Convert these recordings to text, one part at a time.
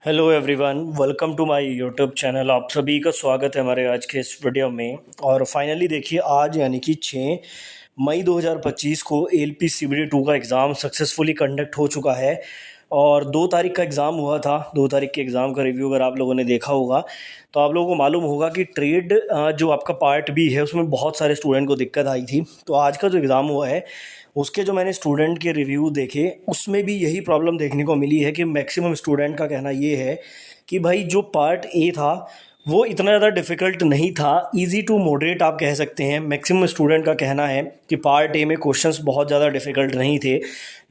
Hello everyone, welcome to my YouTube channel. आप सभी का स्वागत है हमारे आज के इस वीडियो में। और फाइनली देखिए, आज यानी कि 6 मई 2025 को एलपी सीबीडी 2 का एग्ज़ाम सक्सेसफुली कंडक्ट हो चुका है। और 2 तारीख का एग्ज़ाम हुआ था। 2 तारीख के एग्ज़ाम का रिव्यू अगर आप लोगों ने देखा होगा तो आप लोगों को मालूम होगा कि ट्रेड जो आपका पार्ट बी है उसमें बहुत सारे स्टूडेंट को दिक्कत आई थी। तो आज का जो एग्ज़ाम हुआ है उसके जो मैंने स्टूडेंट के रिव्यू देखे उसमें भी यही प्रॉब्लम देखने को मिली है कि मैक्सिमम स्टूडेंट का कहना ये है कि भाई जो पार्ट ए था वो इतना ज़्यादा डिफ़िकल्ट नहीं था, इजी टू मॉडरेट आप कह सकते हैं। मैक्सिमम स्टूडेंट का कहना है कि पार्ट ए में क्वेश्चंस बहुत ज़्यादा डिफ़िकल्ट नहीं थे,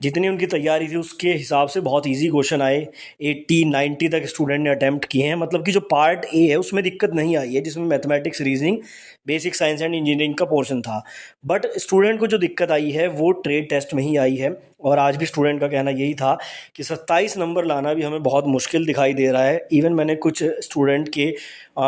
जितनी उनकी तैयारी थी उसके हिसाब से बहुत इजी क्वेश्चन आए। 80-90 तक स्टूडेंट ने अटैम्प्ट किए हैं। मतलब कि जो पार्ट ए है उसमें दिक्कत नहीं आई है, जिसमें mathematics, reasoning, basic science and engineering का पोर्शन था। बट स्टूडेंट को जो दिक्कत आई है वो ट्रेड टेस्ट में ही आई है। और आज भी स्टूडेंट का कहना यही था कि 27 नंबर लाना भी हमें बहुत मुश्किल दिखाई दे रहा है। इवन मैंने कुछ स्टूडेंट के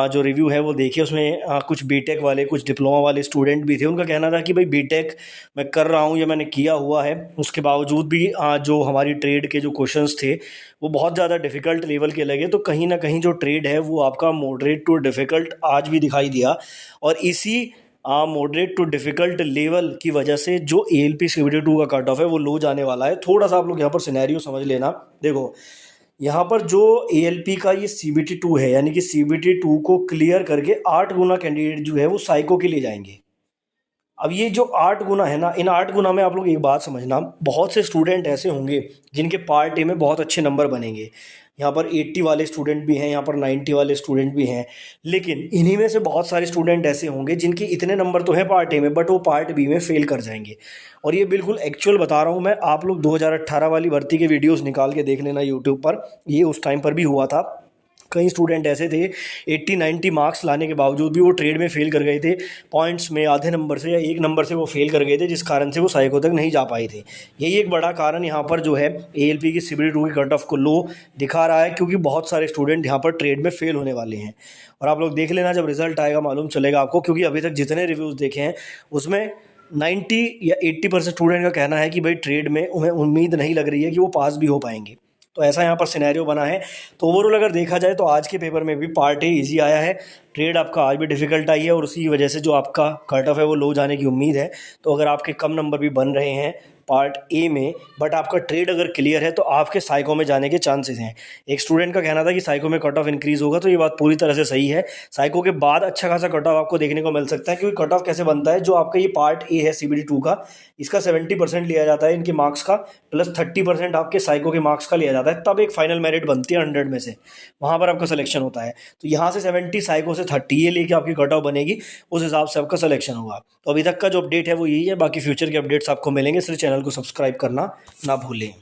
जो रिव्यू है वो देखे, उसमें कुछ बीटेक वाले, कुछ डिप्लोमा वाले स्टूडेंट भी थे। उनका कहना था कि भाई बीटेक मैं कर रहा हूँ या मैंने किया हुआ है, उसके बावजूद भी जो हमारी ट्रेड के जो क्वेश्चंस थे वो बहुत ज़्यादा डिफ़िकल्ट लेवल के लगे। तो कहीं ना कहीं जो ट्रेड है वो आपका मॉडरेट टू डिफ़िकल्ट आज भी दिखाई दिया। और इसी मॉडरेट टू डिफ़िकल्ट लेवल की वजह से जो एएलपी सीबीडी 2 का कट ऑफ है वो लो जाने वाला है। थोड़ा सा आप लोग यहाँ पर सिनेरियो समझ लेना। देखो, यहाँ पर जो एएलपी का ये सीबीटी 2 है, यानी कि सीबीटी 2 को क्लियर करके 8 गुना कैंडिडेट जो है वो साइको के लिए जाएंगे। अब ये जो 8 गुना है ना, इन 8 गुना में आप लोग एक बात समझना, बहुत से स्टूडेंट ऐसे होंगे जिनके पार्ट ए में बहुत अच्छे नंबर बनेंगे। यहाँ पर 80 वाले स्टूडेंट भी हैं, यहाँ पर 90 वाले स्टूडेंट भी हैं। लेकिन इन्हीं में से बहुत सारे स्टूडेंट ऐसे होंगे जिनके इतने नंबर तो हैं पार्ट ए में, बट वो पार्ट बी में फेल कर जाएंगे। और ये बिल्कुल एक्चुअल बता रहा हूँ मैं। आप लोग 2018 वाली भर्ती के वीडियोज़ निकाल के देख लेना यूट्यूब पर, ये उस टाइम पर भी हुआ था। कई स्टूडेंट ऐसे थे 80-90 मार्क्स लाने के बावजूद भी वो ट्रेड में फ़ेल कर गए थे। पॉइंट्स में आधे नंबर से या 1 नंबर से वो फ़ेल कर गए थे, जिस कारण से वो साइको तक नहीं जा पाए थे। यही एक बड़ा कारण यहाँ पर जो है एएलपी की सीबीडी 2 की कट ऑफ को लो दिखा रहा है, क्योंकि बहुत सारे स्टूडेंट यहाँ पर ट्रेड में फ़ेल होने वाले हैं। और आप लोग देख लेना, जब रिजल्ट आएगा मालूम चलेगा आपको, क्योंकि अभी तक जितने रिव्यूज़ देखे हैं उसमें 90 या 80% स्टूडेंट का कहना है कि भाई ट्रेड में उन्हें उम्मीद नहीं लग रही है कि वो पास भी हो पाएंगे। तो ऐसा यहाँ पर सिनेरियो बना है। तो ओवरऑल अगर देखा जाए तो आज के पेपर में भी पार्ट ए ईजी आया है, ट्रेड आपका आज भी डिफ़िकल्ट आई है, और उसी वजह से जो आपका कट ऑफ है वो लो जाने की उम्मीद है। तो अगर आपके कम नंबर भी बन रहे हैं पार्ट ए में, बट आपका ट्रेड अगर क्लियर है तो आपके साइको में जाने के चांसेस हैं। एक स्टूडेंट का कहना था कि साइको में कट ऑफ इंक्रीज़ होगा, तो ये बात पूरी तरह से सही है। साइको के बाद अच्छा खासा कट ऑफ आपको देखने को मिल सकता है, क्योंकि कट ऑफ कैसे बनता है, जो आपका ये पार्ट ए है सीबीडी 2 का, इसका 70% लिया जाता है इनके मार्क्स का, प्लस 30% आपके साइको के मार्क्स का लिया जाता है, तब एक फाइनल मेरिट बनती है 100 में से। वहाँ पर आपका सिलेक्शन होता है। तो यहाँ से 70, साइको से 30, ये लेके आपकी कट ऑफ बनेगी, उस हिसाब से आपका सिलेक्शन होगा। तो अभी तक का जो अपडेट है वो यही है। बाकी फ्यूचर के अपडेट्स आपको मिलेंगे, इसलिए चैनल को सब्सक्राइब करना ना भूलें।